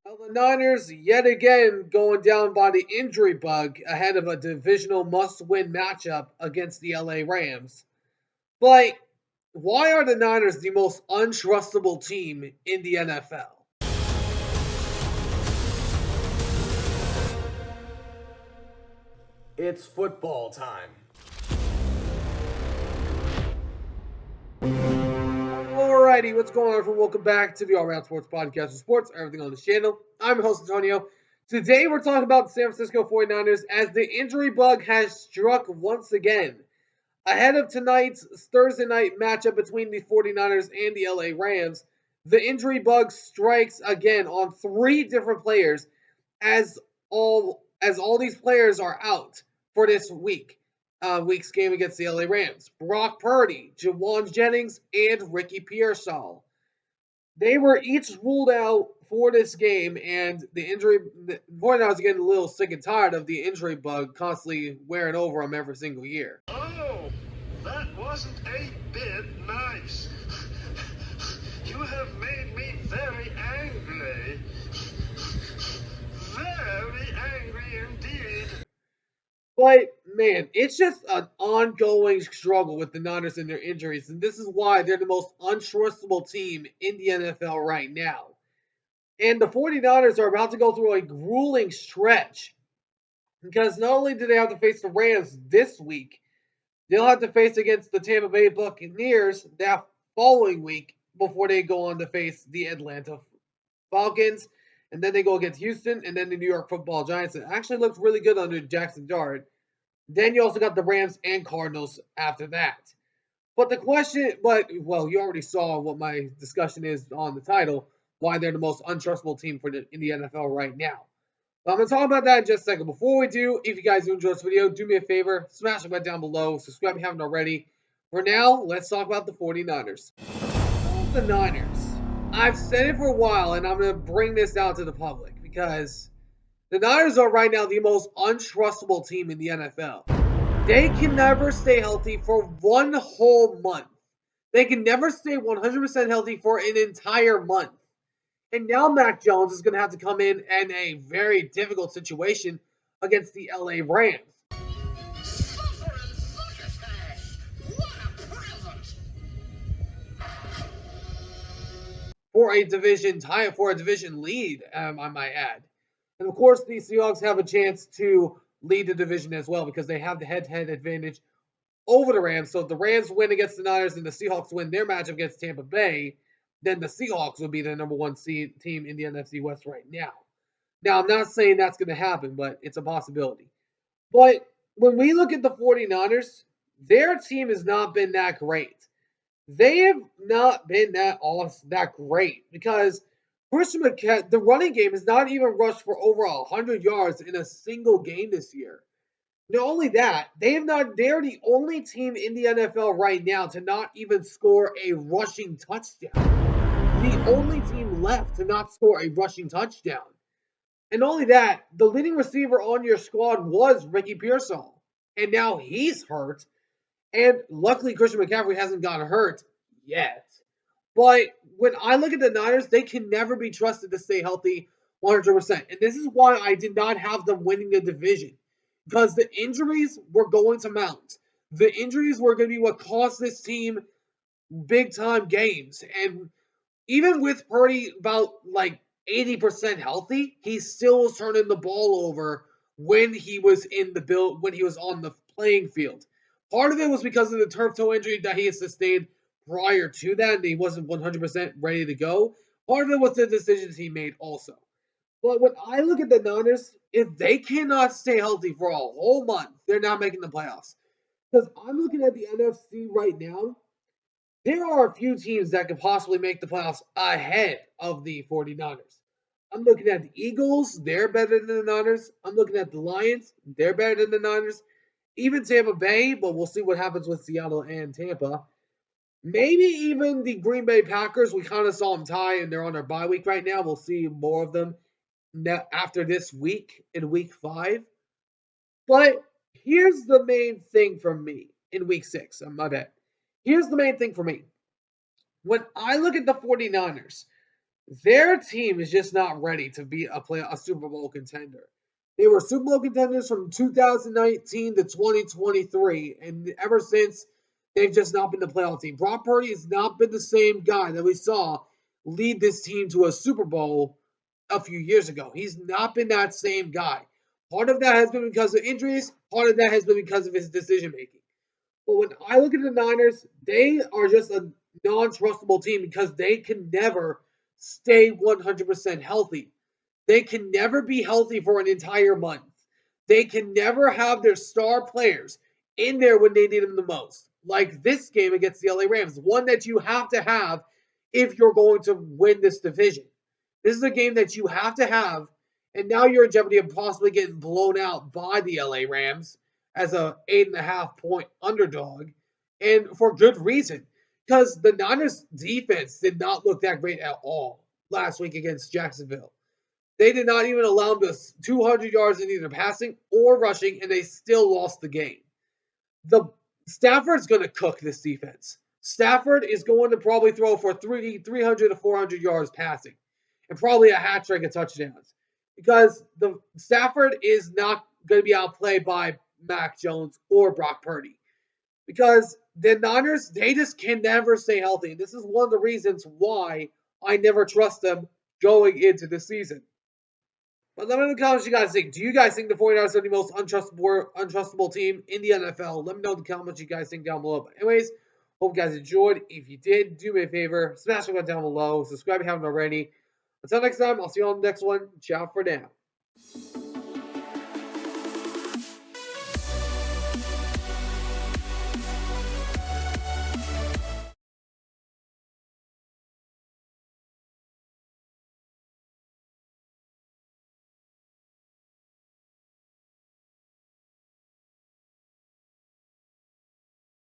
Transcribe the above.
Well, the Niners yet again going down by the injury bug ahead of a divisional must-win matchup against the LA Rams. But why are the Niners the most untrustable team in the NFL? It's football time. Alrighty, what's going on, everyone? Welcome back to the All Around Sports Podcast of Sports, everything on this channel. I'm your host, Antonio. Today, we're talking about the San Francisco 49ers as the injury bug has struck once again. Ahead of tonight's Thursday night matchup between the 49ers and the LA Rams, the injury bug strikes again on three different players as all these players are out for this week's game against the LA Rams. Brock Purdy, Jennings, and Ricky Pearsall. They were each ruled out for this game, and the 49ers are getting a little sick and tired of the injury bug constantly wearing over them every single year. Oh, that wasn't a bit nice. You have made me very angry. Very angry indeed. But man, it's just an ongoing struggle with the Niners and their injuries, and this is why they're the most untrustable team in the NFL right now. And the 49ers are about to go through a grueling stretch because not only do they have to face the Rams this week, they'll have to face against the Tampa Bay Buccaneers that following week before they go on to face the Atlanta Falcons, and then they go against Houston, and then the New York Football Giants. It actually looks really good under Jackson Dart. Then you also got the Rams and Cardinals after that. You already saw what my discussion is on the title, why they're the most untrustable team in the NFL right now. But I'm going to talk about that in just a second. Before we do, if you guys do enjoy this video, do me a favor, smash the button down below, subscribe if you haven't already. For now, let's talk about the 49ers. The Niners. I've said it for a while, and I'm going to bring this out to the public because the Niners are right now the most untrustable team in the NFL. They can never stay healthy for one whole month. They can never stay 100% healthy for an entire month. And now Mac Jones is going to have to come in a very difficult situation against the LA Rams. For a division lead, I might add. And of course, the Seahawks have a chance to lead the division as well because they have the head-to-head advantage over the Rams. So if the Rams win against the Niners and the Seahawks win their matchup against Tampa Bay, then the Seahawks will be the number one seed team in the NFC West right now. Now, I'm not saying that's going to happen, but it's a possibility. But when we look at the 49ers, their team has not been that great. They have not been that great because the running game has not even rushed for over 100 yards in a single game this year. Not only that, they're the only team in the NFL right now to not even score a rushing touchdown. The only team left to not score a rushing touchdown. And not only that, the leading receiver on your squad was Ricky Pearsall. And now he's hurt. And luckily, Christian McCaffrey hasn't gotten hurt yet. But when I look at the Niners, they can never be trusted to stay healthy 100%. And this is why I did not have them winning the division. Because the injuries were going to mount. The injuries were going to be what cost this team big time games. And even with Purdy about 80% healthy, he still was turning the ball over when he was when he was on the playing field. Part of it was because of the turf toe injury that he had sustained prior to that, and he wasn't 100% ready to go. Part of it was the decisions he made also. But when I look at the Niners, if they cannot stay healthy for a whole month, they're not making the playoffs. Because I'm looking at the NFC right now. There are a few teams that could possibly make the playoffs ahead of the 49ers. I'm looking at the Eagles. They're better than the Niners. I'm looking at the Lions. They're better than the Niners. Even Tampa Bay, but we'll see what happens with Seattle and Tampa. Maybe even the Green Bay Packers. We kind of saw them tie, and they're on their bye week right now. We'll see more of them after this week in week 5. But here's the main thing for me in week 6. My bad. Here's the main thing for me. When I look at the 49ers, Their team is just not ready to be a Super Bowl contender. They were Super Bowl contenders from 2019 to 2023, and ever since, they've just not been the playoff team. Brock Purdy has not been the same guy that we saw lead this team to a Super Bowl a few years ago. He's not been that same guy. Part of that has been because of injuries. Part of that has been because of his decision making. But when I look at the Niners, they are just a non-trustable team because they can never stay 100% healthy. They can never be healthy for an entire month. They can never have their star players in there when they need them the most. Like this game against the LA Rams, one that you have to have if you're going to win this division. This is a game that you have to have, and now you're in jeopardy of possibly getting blown out by the LA Rams as a 8.5 point underdog, and for good reason. Because the Niners defense did not look that great at all last week against Jacksonville. They did not even allow them to 200 yards in either passing or rushing, and they still lost the game. The Stafford's going to cook this defense. Stafford is going to probably throw for 300 to 400 yards passing, and probably a hat trick of touchdowns, because the Stafford is not going to be outplayed by Mac Jones or Brock Purdy, because the Niners, they just can never stay healthy. This is one of the reasons why I never trust them going into the season. But let me know in the comments what you guys think. Do you guys think the 49ers are the most untrustable team in the NFL? Let me know in the comments what you guys think down below. But anyways, hope you guys enjoyed. If you did, do me a favor, smash the button down below. Subscribe if you haven't already. Until next time, I'll see you on the next one. Ciao for now.